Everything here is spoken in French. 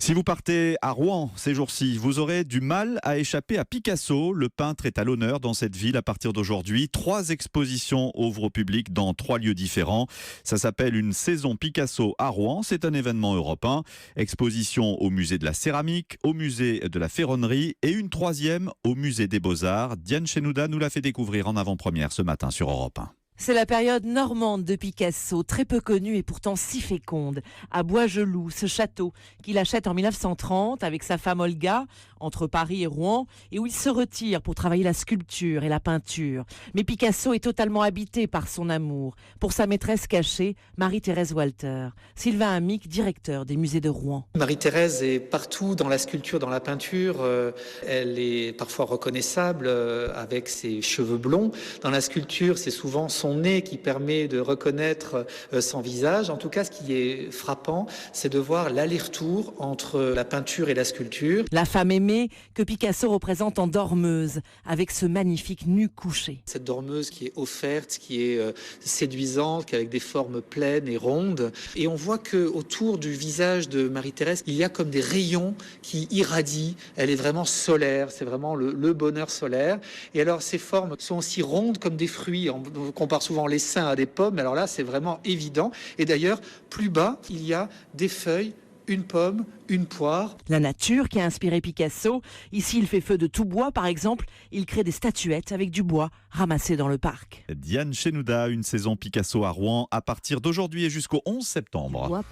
Si vous partez à Rouen ces jours-ci, vous aurez du mal à échapper à Picasso. Le peintre est à l'honneur dans cette ville à partir d'aujourd'hui. 3 expositions ouvrent au public dans 3 lieux différents. Ça s'appelle une saison Picasso à Rouen. C'est un événement européen. Exposition au musée de la céramique, au musée de la ferronnerie et une 3e au musée des Beaux-Arts. Diane Chenouda nous l'a fait découvrir en avant-première ce matin sur Europe 1. C'est la période normande de Picasso, très peu connue et pourtant si féconde. À Bois-Gelou, ce château qu'il achète en 1930 avec sa femme Olga, entre Paris et Rouen, et où il se retire pour travailler la sculpture et la peinture. Mais Picasso est totalement habité par son amour. Pour sa maîtresse cachée, Marie-Thérèse Walter. Sylvain Amic, directeur des musées de Rouen. Marie-Thérèse est partout dans la sculpture, dans la peinture. Elle est parfois reconnaissable avec ses cheveux blonds. Dans la sculpture, c'est souvent son nez qui permet de reconnaître son visage. En tout cas, ce qui est frappant, c'est de voir l'aller-retour entre la peinture et la sculpture. La femme aimée que Picasso représente en dormeuse, avec ce magnifique nu couché. Cette dormeuse qui est offerte, qui est séduisante, avec des formes pleines et rondes. Et on voit qu'autour du visage de Marie-Thérèse, il y a comme des rayons qui irradient. Elle est vraiment solaire, c'est vraiment le bonheur solaire. Et alors, ces formes sont aussi rondes comme des fruits. On compare souvent les seins à des pommes, mais alors là, c'est vraiment évident. Et d'ailleurs, plus bas, il y a des feuilles, une pomme, une poire. La nature qui a inspiré Picasso. Ici, il fait feu de tout bois, par exemple. Il crée des statuettes avec du bois ramassé dans le parc. Diane Chenouda, une saison Picasso à Rouen à partir d'aujourd'hui et jusqu'au 11 septembre.